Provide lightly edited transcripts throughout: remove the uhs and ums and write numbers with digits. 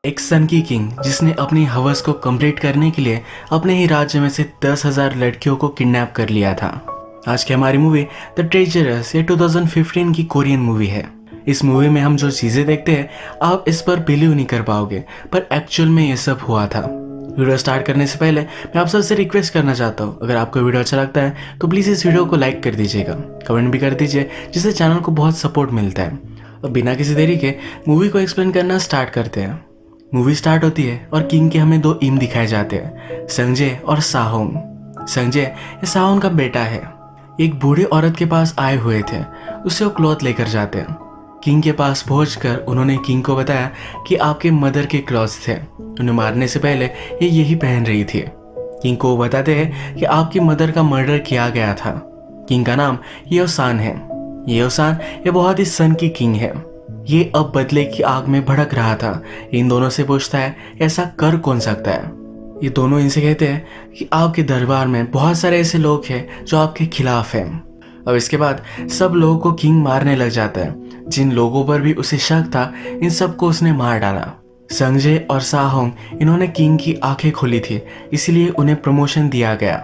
एक सन की किंग जिसने अपनी हवस को कंप्लीट करने के लिए अपने ही राज्य में से 10,000 लड़कियों को किडनैप कर लिया था। आज की हमारी मूवी द ट्रेजरर्स ये 2015 की कोरियन मूवी है। इस मूवी में हम जो चीज़ें देखते हैं आप इस पर बिलीव नहीं कर पाओगे, पर एक्चुअल में ये सब हुआ था। वीडियो स्टार्ट करने से पहले मैं आप सबसे रिक्वेस्ट करना चाहता हूँ, अगर आपको वीडियो अच्छा लगता है तो प्लीज़ इस वीडियो को लाइक कर दीजिएगा, कमेंट भी कर दीजिए, जिससे चैनल को बहुत सपोर्ट मिलता है। अब बिना किसी देरी के मूवी को एक्सप्लेन करना स्टार्ट करते हैं। मूवी स्टार्ट होती है और किंग के हमें दो इम दिखाए जाते हैं, संजय और साहोंग। संजय ये साहोंग का बेटा है। एक बूढ़ी औरत के पास आए हुए थे, उससे वो क्लॉथ लेकर जाते हैं। किंग के पास पहुंचकर उन्होंने किंग को बताया कि आपके मदर के क्लॉथ्स थे, उन्हें मारने से पहले ये यही पहन रही थी। किंग को वो बताते हैं कि आपकी मदर का मर्डर किया गया था। किंग का नाम येओसान है। येओसान ये बहुत ही सन की किंग है। ये अब बदले की आग में भड़क रहा था। इन दोनों से पूछता है ऐसा कर कौन सकता है। ये दोनों इनसे कहते हैं कि आपके दरबार में बहुत सारे ऐसे लोग हैं जो आपके खिलाफ हैं। अब इसके बाद सब लोगों को किंग मारने लग जाता है। जिन लोगों पर भी उसे शक था इन सबको उसने मार डाला। संजय और साहोंग इन्होंने किंग की आंखें खोली थी, इसलिए उन्हें प्रमोशन दिया गया।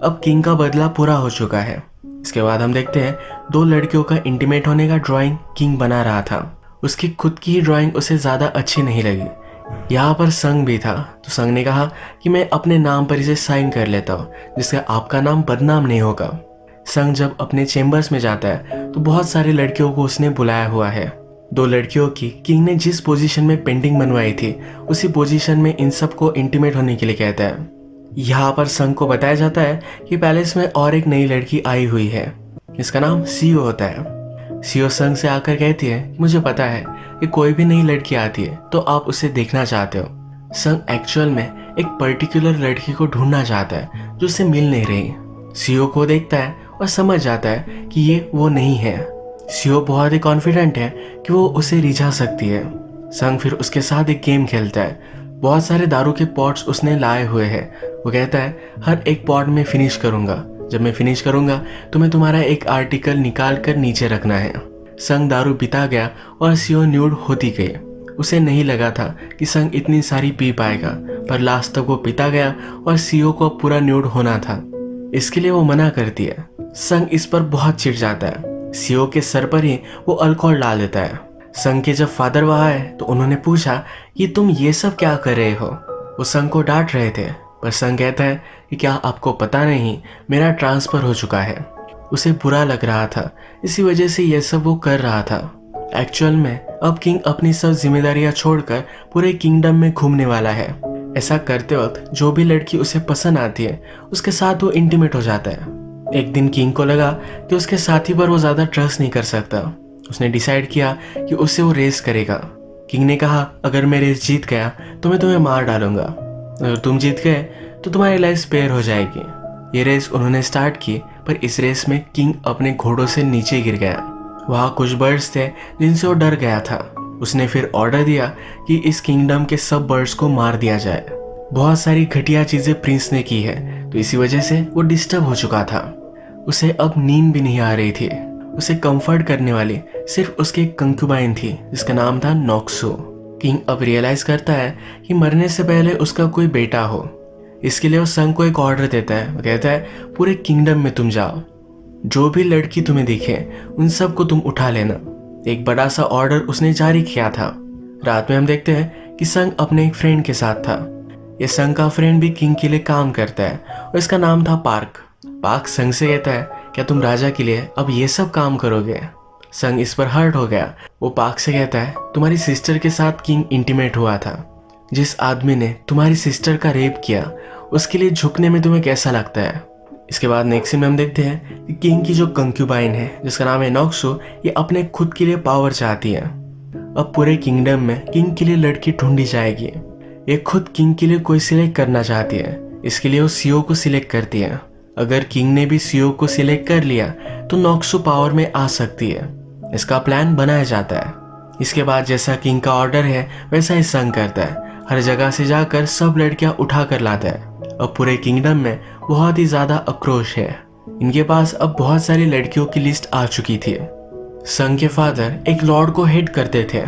अब किंग का बदला पूरा हो चुका है। इसके बाद हम देखते हैं दो लड़कियों का इंटीमेट होने का ड्राइंग किंग बना रहा था। उसकी खुद की ही ड्राइंग उसे ज़्यादा अच्छी नहीं लगी। यहाँ पर संग भी था, तो संग ने कहा कि मैं अपने नाम पर इसे साइन कर लेता हूँ, जिससे आपका नाम बदनाम नहीं होगा। संग जब अपने चेम्बर्स में जाता है तो बहुत सारी लड़कियों को उसने बुलाया हुआ है। दो लड़कियों की किंग ने जिस पोजीशन में पेंटिंग बनवाई थी उसी पोजीशन में इन सबको इंटीमेट होने के लिए कहता है। यहाँ पर संग को बताया जाता है कि पैलेस में और एक नई लड़की आई हुई है, इसका नाम सीओ होता है। सीओ संग से आकर कहती है कि मुझे पता है कि कोई भी नई लड़की आती है तो आप उसे देखना चाहते हो। संग एक्चुअल में एक पर्टिकुलर लड़की को ढूंढना चाहता है जो उसे मिल नहीं रही। सीओ को देखता है और समझ जाता है कि ये वो नहीं है। सीओ बहुत ही कॉन्फिडेंट है कि वो उसे रिझा सकती है। संग फिर उसके साथ एक गेम खेलता है। बहुत सारे दारू के पॉट्स उसने लाए हुए हैं। वो कहता है हर एक पॉट में फिनिश करूंगा, जब मैं फिनिश करूंगा तो मैं तुम्हारा एक आर्टिकल निकाल कर नीचे रखना है। संग दारू पीता गया और सीओ न्यूड होती गई। उसे नहीं लगा था कि संग इतनी सारी पी पाएगा, पर लास्ट तक वो पीता गया और सीओ को पूरा न्यूड होना था। इसके लिए वो मना करती है। संग इस पर बहुत चिढ़ जाता है। सीओ के सर पर ही वो अल्कोहल डाल देता है। संग के जब फादर वहाँ आए तो उन्होंने पूछा कि तुम ये सब क्या कर रहे हो। वो संग को डांट रहे थे, पर संग कहता है कि क्या आपको पता नहीं मेरा ट्रांसफ़र हो चुका है। उसे बुरा लग रहा था, इसी वजह से ये सब वो कर रहा था। एक्चुअल में अब किंग अपनी सब जिम्मेदारियां छोड़कर पूरे किंगडम में घूमने वाला है। ऐसा करते वक्त जो भी लड़की उसे पसंद आती है उसके साथ वो इंटीमेट हो जाता है। एक दिन किंग को लगा कि उसके साथी पर वो ज़्यादा ट्रस्ट नहीं कर सकता। उसने डिसाइड किया कि उससे वो रेस करेगा। किंग ने कहा अगर मैं रेस जीत गया तो मैं तुम्हें मार डालूंगा, अगर तुम जीत गए तो तुम्हारी लाइफ स्पेयर हो जाएगी। ये रेस उन्होंने स्टार्ट की, पर इस रेस में किंग अपने घोड़ों से नीचे गिर गया। वहाँ कुछ बर्ड्स थे जिनसे वो डर गया था। उसने फिर ऑर्डर दिया कि इस किंगडम के सब बर्ड्स को मार दिया जाए। बहुत सारी घटिया चीज़ें प्रिंस ने की है, तो इसी वजह से वो डिस्टर्ब हो चुका था। उसे अब नींद भी नहीं आ रही थी। उसे कंफर्ट करने वाली सिर्फ उसकी कंक्यूबाइन थी, जिसका नाम था नॉक्सो। किंग अब रियलाइज करता है कि मरने से पहले उसका कोई बेटा हो। इसके लिए वो संग को एक ऑर्डर देता है। वो कहता है पूरे किंगडम में तुम जाओ, जो भी लड़की तुम्हें दिखे उन सब को तुम उठा लेना। एक बड़ा सा ऑर्डर उसने जारी किया था। रात में हम देखते हैं कि संग अपने एक फ्रेंड के साथ था। ये संग का फ्रेंड भी किंग के लिए काम करता है और इसका नाम था पार्क। पार्क संग से कहता है क्या तुम राजा के लिए अब ये सब काम करोगे। संग इस पर हर्ट हो गया। वो पार्क से कहता है तुम्हारी सिस्टर के साथ किंग इंटीमेट हुआ था। जिस आदमी ने तुम्हारी सिस्टर का रेप किया उसके लिए झुकने में तुम्हें कैसा लगता है। इसके बाद नेक्स्ट सीन में हम देखते हैं कि किंग की जो कंक्यूबाइन है जिसका नाम है नॉक्सो, ये अपने खुद के लिए पावर चाहती है। अब पूरे किंगडम में किंग के लिए लड़की ढूंढी जाएगी। ये खुद किंग के लिए कोई सिलेक्ट करना चाहती है, इसके लिए वो सीओ को सिलेक्ट करती है। अगर किंग ने भी सीओ को सिलेक्ट कर लिया तो नॉक्सो पावर में आ सकती है। इसका प्लान बनाया जाता है। इसके बाद जैसा किंग का ऑर्डर है वैसा ही संग करता है। हर जगह से जाकर सब लड़कियां उठा कर लाता है। अब पूरे किंगडम में बहुत ही ज़्यादा आक्रोश है। इनके पास अब बहुत सारी लड़कियों की लिस्ट आ चुकी थी। संग के फादर एक लॉर्ड को हेड करते थे।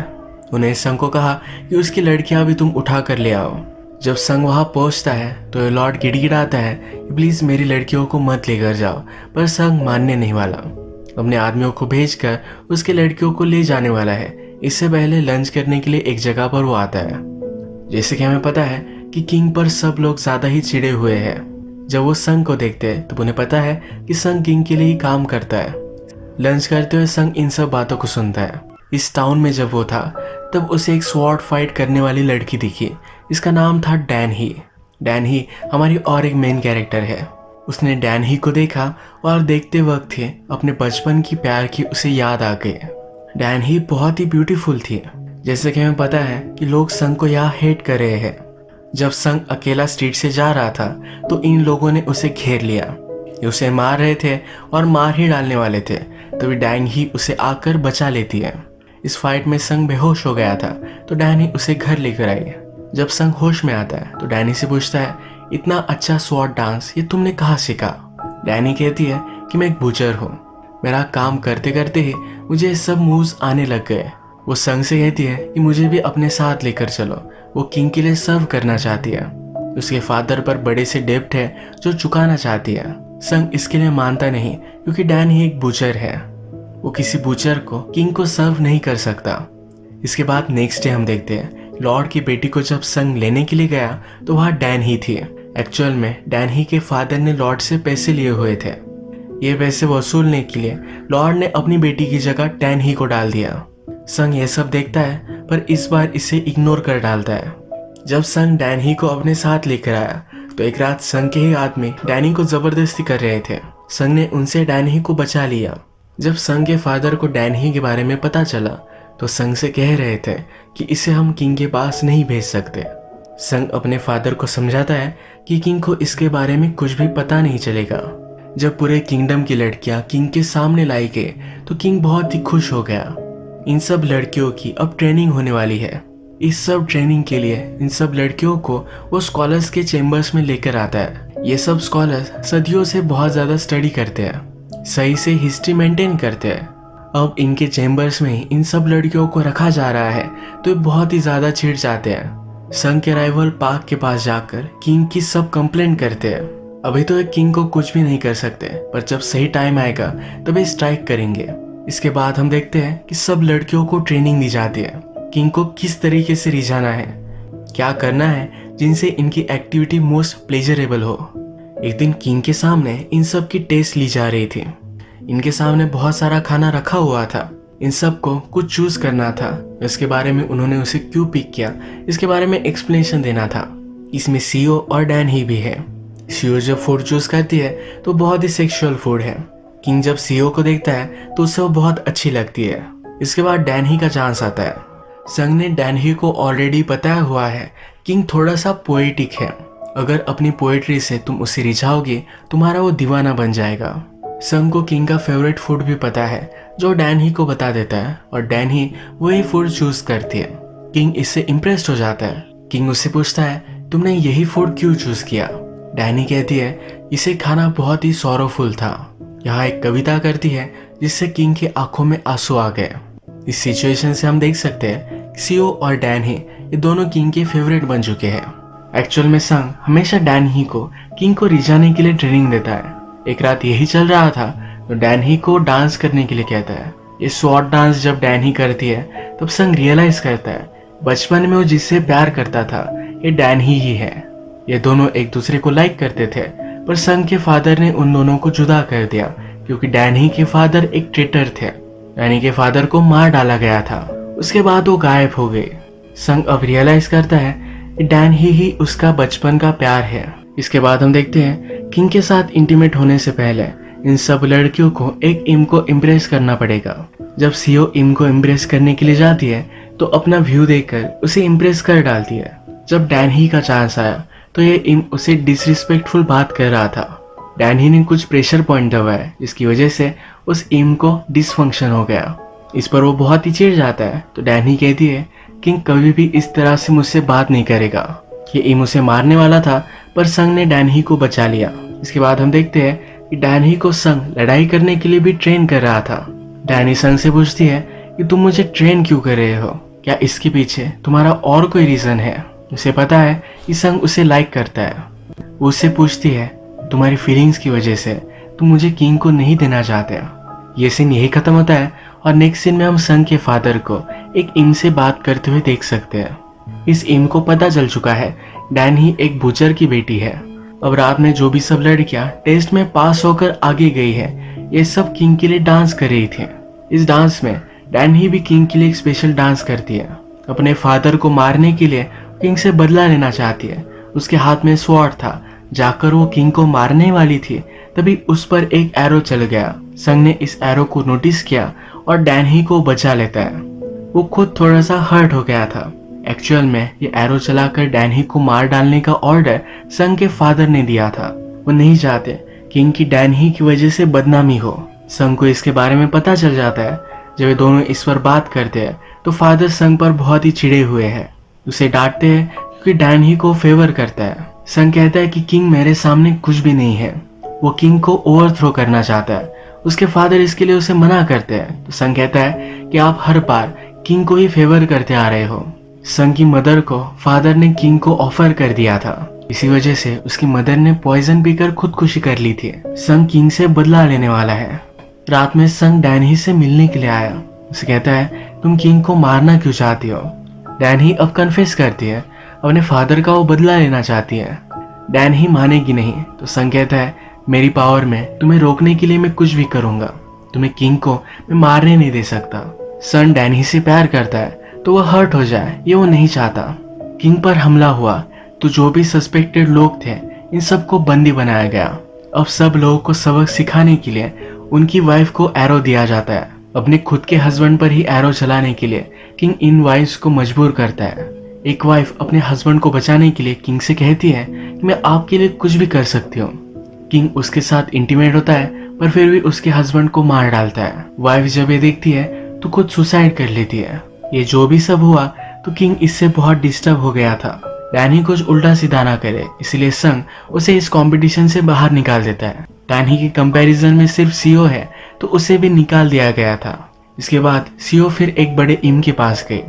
उन्हें संग को कहा कि उसकी लड़कियां भी तुम उठा कर ले आओ। जब संग वहां पहुंचता है तो लॉर्ड गिड़गिड़ाता है कि प्लीज मेरी लड़कियों को मत लेकर जाओ, पर संग मानने नहीं वाला। अपने आदमियों को भेजकर उसकी लड़कियों को ले जाने वाला है। इससे पहले लंच करने के लिए एक जगह पर वो आता है। जैसे कि हमें पता है कि किंग पर सब लोग ज्यादा ही चिड़े हुए हैं। जब वो संग को देखते हैं तो उन्हें पता है कि संग किंग के लिए ही काम करता है। लंच करते हुए संग इन सब बातों को सुनता है। इस टाउन में जब वो था तब उसे एक स्वॉर्ड फाइट करने वाली लड़की दिखी। इसका नाम था डैन ही। डैन ही हमारी और एक मेन कैरेक्टर है। उसने डैन ही को देखा और देखते वक्त ही अपने बचपन की प्यार की उसे याद आ गई। डैन ही बहुत ही ब्यूटीफुल थी। जैसे कि हमें पता है कि लोग संग को यहाँ हेट कर रहे हैं। जब संग अकेला स्ट्रीट से जा रहा था तो इन लोगों ने उसे घेर लिया। ये उसे मार रहे थे और मार ही डालने वाले थे, तभी डैन ही उसे आकर बचा लेती है। इस फाइट में संग बेहोश हो गया था तो डैनी उसे घर लेकर आई। जब संग होश में आता है तो डैनी से पूछता है, इतना अच्छा स्वॉर्ड डांस ये तुमने कहाँ सीखा? डैनी कहती है कि मैं एक बूचर हूँ, मेरा काम करते करते ही मुझे ये सब मूव्स आने लग गए। वो संग से कहती है कि मुझे भी अपने साथ लेकर चलो। वो किंग के लिए सर्व करना चाहती है। उसके फादर पर बड़े से डेब्ट है जो चुकाना चाहती है। संग इसके लिए मानता नहीं क्योंकि डैन ही एक बूचर है। वो किसी बूचर को किंग को सर्व नहीं कर सकता। इसके बाद नेक्स्ट डे हम देखते हैं लॉर्ड की बेटी को जब संग लेने के लिए गया तो वहाँ डैन ही थी। एक्चुअल में डैन ही के फादर ने लॉर्ड से पैसे लिए हुए थे। ये पैसे वसूलने के लिए लॉर्ड ने अपनी बेटी की जगह डैन ही को डाल दिया। संग ये सब देखता है पर इस बार इसे इग्नोर कर डालता है। जब संग डैन ही को अपने साथ लेकर आया तो एक रात संग के ही आदमी डैनी को जबरदस्ती कर रहे थे। संग ने उनसे डैन ही को बचा लिया। जब संग के फादर को डैन ही के बारे में पता चला तो संग से कह रहे थे कि इसे हम किंग के पास नहीं भेज सकते। संग अपने फादर को समझाता है कि किंग को इसके बारे में कुछ भी पता नहीं चलेगा। जब पूरे किंगडम की लड़कियां किंग के सामने लाई गई तो किंग बहुत ही खुश हो गया। इन सब लड़कियों की अब ट्रेनिंग होने वाली है। इस सब ट्रेनिंग के लिए इन सब लड़कियों को वो स्कॉलर्स के चेम्बर्स में लेकर आता है। ये सब स्कॉलर्स सदियों से बहुत ज़्यादा स्टडी करते हैं, सही से हिस्ट्री मेंटेन करते हैं। अब इनके चेम्बर्स में इन सब लड़कियों को रखा जा रहा है तो ये बहुत ही ज़्यादा चिढ़ जाते हैं। संग के राइवल पार्क के पास जाकर किंग की सब कंप्लेंट करते हैं। अभी तो ये किंग को कुछ भी नहीं कर सकते, पर जब सही टाइम आएगा तभी स्ट्राइक करेंगे। इसके बाद हम देखते हैं कि सब लड़कियों को ट्रेनिंग दी जाती है। किंग को किस तरीके से रिझाना है, क्या करना है जिनसे इनकी एक्टिविटी मोस्ट प्लेजरेबल हो। एक दिन किंग के सामने इन सब की टेस्ट ली जा रही थी। इनके सामने बहुत सारा खाना रखा हुआ था। इन सब को कुछ चूज करना था। इसके बारे में उन्होंने उसे क्यों पिक किया इसके बारे में एक्सप्लेनेशन देना था। इसमें सीओ और डैन ही भी है। सीओ जब फूड चूज करती है तो बहुत ही सेक्सुअल फूड है। किंग जब सीओ को देखता है तो उसे वो बहुत अच्छी लगती है। इसके बाद डैन ही का चांस आता है। संग ने डैन ही को ऑलरेडी बताया हुआ है किंग थोड़ा सा पोएटिक है। अगर अपनी पोएट्री से तुम उसे रिझाओगे तुम्हारा वो दीवाना बन जाएगा। संग को किंग का फेवरेट फूड भी पता है जो डैन ही को बता देता है और डैन ही वही फूड चूज करती है। किंग इससे इम्प्रेस्ड हो जाता है। किंग उससे पूछता है तुमने यही फूड क्यों चूज किया? डैनी कहती है इसे खाना बहुत ही सॉरोफुल था। यहाँ एक कविता करती है जिससे किंग की आंखों में आंसू आ गए। इस सिचुएशन से हम देख सकते हैं सीओ और डैन ही ये दोनों किंग के फेवरेट बन चुके हैं। एक्चुअल में संग हमेशा डैन ही को किंग को रिझाने के लिए ट्रेनिंग देता है। एक रात यही चल रहा था तो डैन ही को डांस करने के लिए कहता है। ये स्वॉर्ड डांस जब डैन ही करती है तब संग रियलाइज करता है बचपन में वो जिससे प्यार करता था ये डैन ही है। ये दोनों एक दूसरे को लाइक करते थे, पर संग के फादर ने उन दोनों को जुदा कर दिया क्योंकि डैन ही के फादर एक ट्रेटर थे। डैनी के फादर को मार डाला गया था। उसके बाद वो गायब हो गए। संग अब रियलाइज करता है कि डैन ही उसका बचपन का प्यार है। इसके बाद हम देखते हैं किंग के साथ इंटीमेट होने से पहले इन सब लड़कियों को एक इम को इम्प्रेस करना पड़ेगा। जब सीओ इम को इम्प्रेस करने के लिए जाती है तो अपना व्यू देखकर उसे इम्प्रेस कर डालती है। जब डैन ही का चांस आया तो ये इम उसे डिसरिस्पेक्टफुल बात कर रहा था। डैन ही ने कुछ प्रेशर पॉइंट दबाया जिसकी वजह से उस इम को डिसफंक्शन हो गया। इस पर वो बहुत ही चिढ़ जाता है तो डैन ही कहती है किंग कभी भी इस तरह से मुझसे बात नहीं करेगा। ये इम उसे मारने वाला था पर संग ने डैन ही को बचा लिया। इसके बाद हम देखते हैं कि डैन ही को संग लड़ाई करने के लिए भी ट्रेन कर रहा था। डैनी संग से पूछती है कि तुम मुझे ट्रेन क्यों कर रहे हो? क्या इसके पीछे तुम्हारा और कोई रीजन है? उसे पता है कि संग उसे लाइक करता है। वो उससे पूछती है, तुम्हारी फीलिंग्स की वजह से तुम मुझे किंग को नहीं देना चाहते। ये सीन यही खत्म होता है और नेक्स्ट सीन में हम संग के फादर को एक इम से बात करते हुए देख सकते हैं। इस इम को पता चल चुका है डैन ही एक बुचर की बेटी है। अब रात में जो भी सब लड़कियां टेस्ट में पास होकर आगे गई है, ये सब किंग के लिए डांस कर रही थी। इस डांस में डैन ही भी किंग के लिए एक स्पेशल डांस करती है। अपने फादर को मारने के लिए किंग से बदला लेना चाहती है। उसके हाथ में स्वॉर्ड था। जाकर वो किंग को मारने वाली थी, तभी उस पर एक एरो चल गया। संग ने इस एरो को नोटिस किया और डैन ही को बचा लेता है। वो खुद थोड़ा सा हर्ट हो गया था। एक्चुअल में ये एरो चलाकर डैन ही को मार डालने का ऑर्डर संग के फादर ने दिया था। वो नहीं चाहते किंग की डैन ही की वजह से बदनामी हो। संग को इसके बारे में पता चल जाता है। जब ये दोनों इस पर बात करते हैं तो फादर संग पर बहुत ही चिढ़े हुए हैं। उसे डांटते हैं क्योंकि डैन ही को फेवर करता है। संग कहता है कि किंग मेरे सामने कुछ भी नहीं है। वो किंग को ओवरथ्रो करना चाहता है। उसके फादर इसके लिए उसे मना करते हैं। तो संग कहता है कि आप हर बार किंग को ही फेवर करते आ रहे हो। संग की मदर को फादर ने किंग को ऑफर कर दिया था। इसी वजह से उसकी मदर ने पॉइजन पीकर खुदकुशी कर ली थी। संग किंग से बदला लेने वाला है। रात में संग डैन ही से मिलने के लिए आया। उसे कहता है, तुम किंग को मारना क्यों चाहती हो? डैन ही अब कन्फेस करती है, अपने फादर का वो बदला लेना चाहती है। डैन ही मानेगी नहीं। तो संग कहता है, मेरी पावर में तुम्हें रोकने के लिए मैं कुछ भी करूंगा। तुम्हें किंग को मैं मारने नहीं दे सकता। सन डैन ही से प्यार करता है तो वह हर्ट हो जाए, ये वो नहीं चाहता। किंग पर हमला हुआ तो जो भी सस्पेक्टेड लोग थे इन सबको बंदी बनाया गया। अब सब लोगों को सबक सिखाने के लिए उनकी वाइफ को एरो दिया जाता है। अपने खुद के हस्बैंड पर ही एरो चलाने के लिए किंग इन वाइफ्स को मजबूर करता है। एक वाइफ अपने हस्बैंड को बचाने के लिए किंग से कहती है कि मैं आपके लिए कुछ भी कर सकती हूँ। किंग उसके साथ इंटीमेट होता है पर फिर भी उसके हस्बैंड को मार डालता है। वाइफ जब ये देखती है तो खुद सुसाइड कर लेती है। ये जो भी सब हुआ तो किंग इससे बहुत डिस्टर्ब हो गया था। डैनी कुछ उल्टा सीधा ना करे, इसलिए संग उसे इस कंपटीशन से बाहर निकाल देता है। डैनी के कंपैरिजन में सिर्फ सीओ है तो उसे भी निकाल दिया गया था। इसके बाद सीओ फिर एक बड़े इम के पास गई।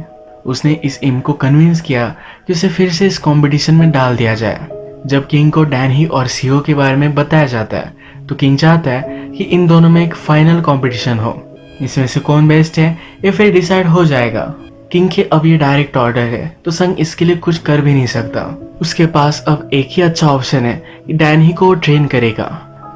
उसने इस इम को कन्विंस किया कि उसे फिर से इस कंपटीशन में डाल दिया जाए। जब किंग को डैनी और सीओ के बारे में बताया जाता है तो किंग चाहता है कि इन दोनों में एक फाइनल कंपटीशन हो। इसमें से कौन बेस्ट है ये फिर डिसाइड हो जाएगा। किंग के अब ये डायरेक्ट ऑर्डर है तो संग इसके लिए कुछ कर भी नहीं सकता। उसके पास अब एक ही अच्छा ऑप्शन है कि डैनी को ट्रेन करेगा।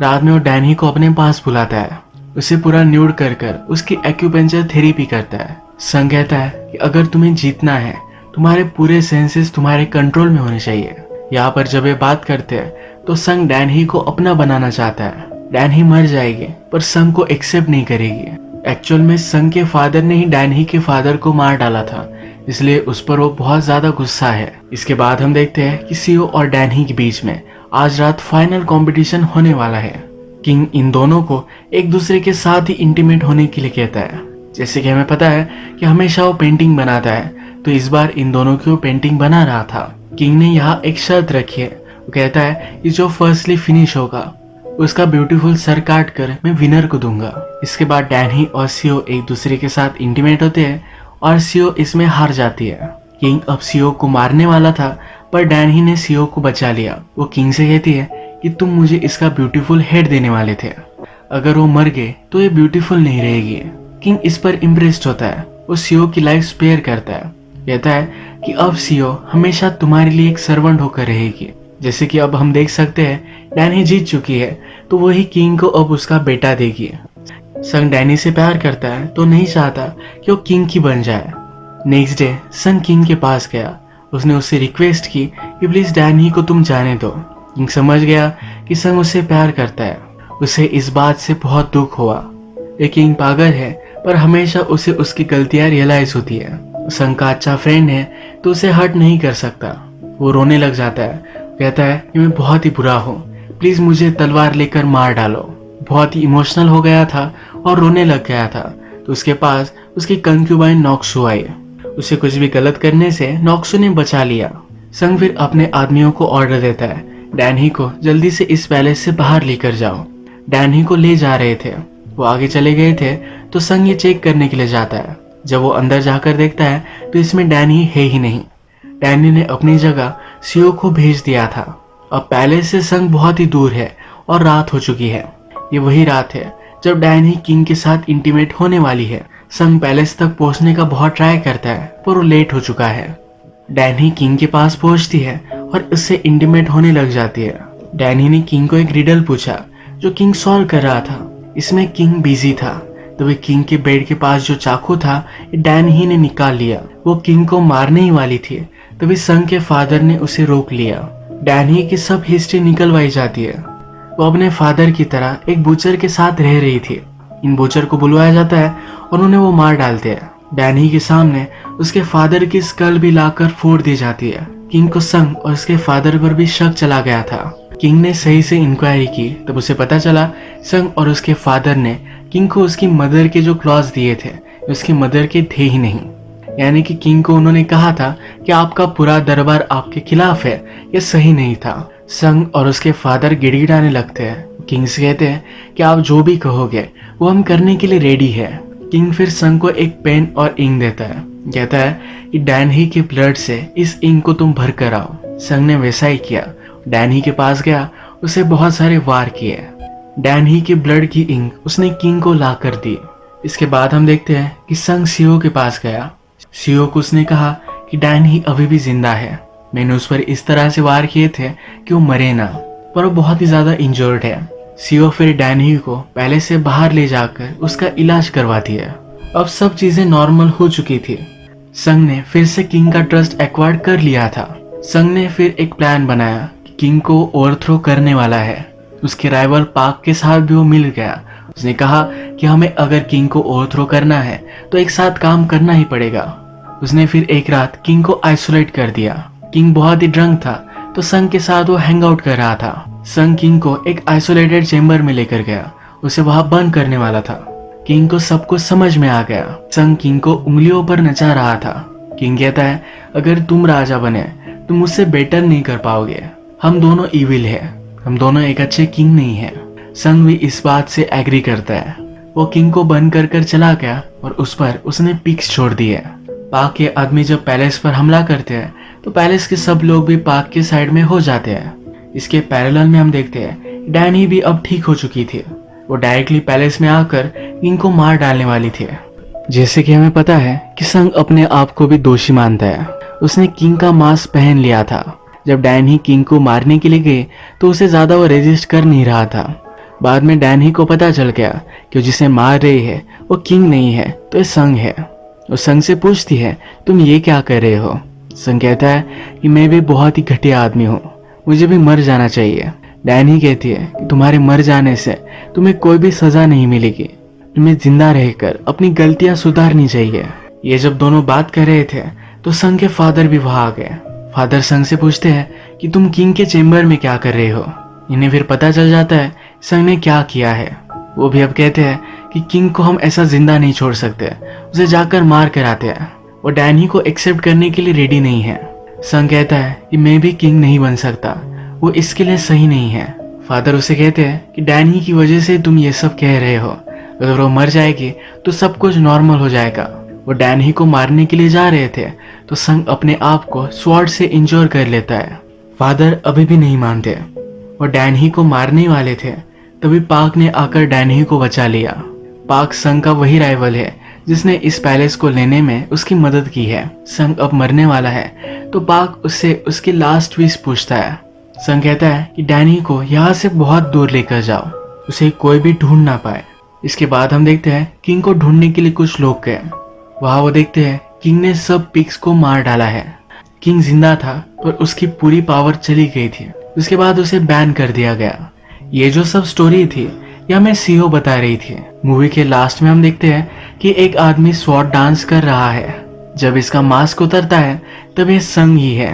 रात में वो डैनी को अपने पास बुलाता है। उसे पूरा न्यूड कर कर उसकी एक्यूपेंचर थेरेपी करता है। संग कहता है कि अगर तुम्हें जीतना है तुम्हारे पूरे सेंसेस तुम्हारे कंट्रोल में होने चाहिए। यहाँ पर जब ये बात करते हैं तो संग डैनी को अपना बनाना चाहता है। डैनी मर जाएगी पर संग को एक्सेप्ट नहीं करेगी। एक्चुअल में संग के फादर ने ही डैनी के फादर को मार डाला था, इसलिए उस पर वो बहुत ज्यादा गुस्सा है। इसके बाद हम देखते हैं कि सीओ और डैनी के बीच में आज रात फाइनल कंपटीशन होने वाला है। किंग इन दोनों को एक दूसरे के साथ ही इंटीमेट होने के लिए कहता है। जैसे कि हमें पता है कि हमेशा वो पेंटिंग बनाता है, तो इस बार इन दोनों की वो पेंटिंग बना रहा था। किंग ने यहाँ एक शर्त रखी है। वो कहता है कि जो फर्स्टली फिनिश होगा उसका ब्यूटीफुल सर काट कर मैं विनर को दूंगा। इसके बाद डैनी और सीओ एक दूसरे के साथ इंटीमेट होते हैं और सीओ इसमें हार जाती है। किंग अब सीओ को मारने वाला था पर डैनी ने सीओ को बचा लिया। वो किंग से कहती है कि तुम मुझे इसका ब्यूटीफुल हेड देने वाले थे, अगर वो मर गए तो ये ब्यूटीफुल नहीं रहेगी। किंग इस पर इम्प्रेस्ड होता है। वो सीओ की लाइफ स्पेयर करता है। कहता है कि अब सीओ हमेशा तुम्हारे लिए एक सर्वेंट होकर रहेगी। जैसे कि अब हम देख सकते हैं डैनी जीत चुकी है तो वही किंग को अब उसका बेटा देगी। संग डैनी से प्यार करता है तो नहीं चाहता कि वो किंग की बन जाए। नेक्स्ट डे संग किंग के पास गया। उसने उससे रिक्वेस्ट की कि प्लीज डैनी को तुम जाने दो। किंग समझ गया कि संग उससे प्यार करता है। उसे इस बात से बहुत दुख हुआ। ये किंग पागल है पर हमेशा उसे उसकी गलतियां रियलाइज होती है। संग का अच्छा फ्रेंड है तो उसे हर्ट नहीं कर सकता। वो रोने लग जाता है। कहता है कि मैं बहुत ही बुरा हूँ, प्लीज मुझे तलवार लेकर मार डालो। बहुत ही इमोशनल हो गया था और रोने लग गया था। तो उसके पास उसकी कंक्यूबाइन नॉक्सू आई। उसे कुछ भी गलत करने से नॉक्सू ने बचा लिया। संग फिर अपने आदमियों को ऑर्डर देता है, डैनी को जल्दी से इस पैलेस से बाहर लेकर जाओ। डैनी को ले जा रहे थे। वो आगे चले गए थे तो संग ये चेक करने के लिए जाता है। जब वो अंदर जाकर देखता है तो इसमें डैनी है ही नहीं। डैनी ने अपनी जगह सीओ को भेज दिया था। अब पैलेस से संग बहुत ही दूर है और रात हो चुकी है। ये वही रात है जब डैनी किंग के साथ इंटीमेट होने वाली है। संग पैलेस तक पहुंचने का बहुत ट्राई करता है पर वो लेट हो चुका है। डैनी किंग के पास पहुंचती है और उससे इंटीमेट होने लग जाती है। डैनी ने किंग को एक रिडल पूछा जो किंग सॉल्व कर रहा था। इसमें किंग बिजी था। तभी किंग के बेड के पास जो चाकू था डैनी ही ने निकाल लिया। वो किंग को मारने ही वाली थी, तभी संग के फादर ने उसे रोक लिया। डैनी की सब हिस्ट्री निकलवाई जाती है। वो अपने फादर की तरह एक बूचर के साथ रह रही थी। इन बूचर को बुलवाया जाता है और उन्हें वो मार डालते हैं। डैनी के सामने उसके फादर की स्कल भी लाकर फोड़ दी जाती है। किंग को संग और उसके फादर पर भी शक चला गया था। किंग ने सही से इंक्वायरी की तब उसे पता चला संग और उसके फादर ने किंग को उसकी मदर के जो क्लॉज दिए थे उसकी मदर के थे ही नहीं। यानी कि किंग को उन्होंने कहा था कि आपका पूरा दरबार आपके खिलाफ है। यह सही नहीं था। संग और उसके फादर गिड़गिड़ाने लगते हैं। किंग से कहते हैं कि आप जो भी कहोगे वो हम करने के लिए रेडी है। किंग फिर संग को एक पेन और इंक देता है। कहता है कि डैनी के ब्लड से इस इंक को तुम भर कर आओ। संग ने वैसा ही किया। डैनी के पास गया, उसे बहुत सारे वार किए। डैनी के ब्लड की इंक उसने किंग को ला कर दी। इसके बाद हम देखते हैं कि संग सीओ के पास गया। सीओ को उसने कहा कि डैनी अभी भी जिंदा है। मैंने उस पर इस तरह से वार किए थे कि वो मरे ना, पर वो बहुत ही ज्यादा इंजर्ड है। सीओ फिर डैनी को पहले से बाहर ले जाकर उसका इलाज करवाती है। अब सब चीजें नॉर्मल हो चुकी थी। संग ने फिर से किंग का ट्रस्ट एक्वायर्ड कर लिया था। संग ने फिर एक प्लान बनाया कि किंग को ओवरथ्रो करने वाला है। उसके राइवल पाक के साथ भी वो मिल गया। उसने कहा कि हमें अगर किंग को ओवरथ्रो करना है तो एक साथ काम करना ही पड़ेगा। उसने फिर एक रात किंग को आइसोलेट कर दिया। किंग बहुत ही ड्रंक था तो संग के साथ वो हैंग आउट कर रहा था। संग किंग को एक आइसोलेटेड चेम्बर में लेकर गया। उसे वहां बंद करने वाला था। किंग को सब कुछ समझ में आ गया। संग किंग को उंगलियों पर नचा रहा था। किंग कहता है अगर तुम राजा बने तो मुझसे बेटर नहीं कर पाओगे। हम दोनों इविल है। हम दोनों एक अच्छे किंग नहीं है। संग भी इस बात से एग्री करता है। वो किंग को बंद कर चला गया और उस पर उसने पिक्स छोड़ दिए। पाक के आदमी जब पैलेस पर हमला करते हैं तो पैलेस के सब लोग भी पाक के साइड में हो जाते हैं। इसके पैरेलल में हम देखते हैं डैनी भी अब ठीक हो चुकी थी। वो डायरेक्टली पैलेस में आकर किंग को मार डालने वाली थी। जैसे कि हमें पता है कि संग अपने आप को भी दोषी मानता है। उसने किंग का मास्क पहन लिया था। जब डैनी किंग को मारने के लिए गए तो उसे ज्यादा वो रेजिस्ट कर नहीं रहा था। बाद में डैनी को पता चल गया कि जिसे मार रही है वो किंग नहीं है तो ये संग है। वो संग से पूछती है तुम ये क्या कर रहे हो। संग कहता है कि मैं भी बहुत ही घटिया आदमी हूँ, मुझे भी मर जाना चाहिए। डैनी कहती है कि तुम्हारे मर जाने से तुम्हें कोई भी सजा नहीं मिलेगी। तुम्हें जिंदा रहकर अपनी गलतियां सुधारनी चाहिए। ये जब दोनों बात कर रहे थे तो संग के फादर भी वहां आ गए। फादर संग से पूछते हैं कि तुम किंग के चेम्बर में क्या कर रहे हो। इन्हें फिर पता चल जाता है संग ने क्या किया है। वो भी अब कहते हैं कि किंग को हम ऐसा जिंदा नहीं छोड़ सकते, उसे जाकर मार कर आते हैं। वो डैनी को एक्सेप्ट करने के लिए रेडी नहीं है। संग कहता है कि मैं भी किंग नहीं बन सकता, वो इसके लिए सही नहीं है। फादर उसे कहते हैं कि डैनी की वजह से तुम ये सब कह रहे हो। अगर वो मर जाएगी तो सब कुछ नॉर्मल हो जाएगा। वो डैनी को मारने के लिए जा रहे थे तो संग अपने आप को स्वॉर्ड से इंजोर कर लेता है। फादर अभी भी नहीं मानते। वो डैनी को मारने वाले थे तभी पाक ने आकर डैनी को बचा लिया। पाक संग का वही राइवल है जिसने इस पैलेस को लेने में उसकी मदद की है। संग अब मरने वाला है तो पाक उससे उसकी लास्ट विश पूछता है। संग कहता है कि डैनी को यहाँ से बहुत दूर लेकर जाओ, उसे कोई भी ढूंढ ना पाए। इसके बाद हम देखते हैं किंग को ढूंढने के लिए कुछ लोग गए। वहां वो देखते हैं किंग ने सब पिग्स को मार डाला है। किंग जिंदा था पर उसकी पूरी पावर चली गई थी। उसके बाद उसे बैन कर दिया गया। ये जो सब स्टोरी थी यह हमें सीओ बता रही थी। मूवी के लास्ट में हम देखते हैं कि एक आदमी स्वॉर्ड डांस कर रहा है। जब इसका मास्क उतरता है तब ये संग ही है।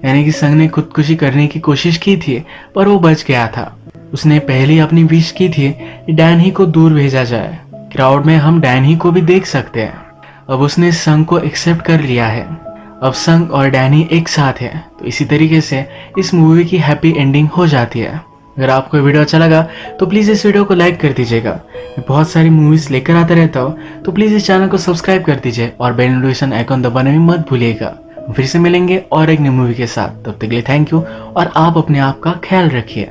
यानी कि संग ने खुदकुशी करने की कोशिश की थी पर वो बच गया था। उसने पहले अपनी विश की थी कि डैनी को दूर भेजा जाए। क्राउड में हम डैनी को भी देख सकते हैं। अब उसने संग को एक्सेप्ट कर लिया है। अब संग और डैनी एक साथ है। तो इसी तरीके से इस मूवी की हैप्पी एंडिंग हो जाती है। अगर आपको ये वीडियो अच्छा लगा तो प्लीज़ इस वीडियो को लाइक कर दीजिएगा। मैं बहुत सारी मूवीज़ लेकर आता रहता हूँ, तो प्लीज़ इस चैनल को सब्सक्राइब कर दीजिए और बेल नोटिफिकेशन आइकॉन दबाने में मत भूलिएगा। फिर से मिलेंगे और एक नई मूवी के साथ, तब तक के लिए थैंक यू और आप अपने आप का ख्याल रखिए।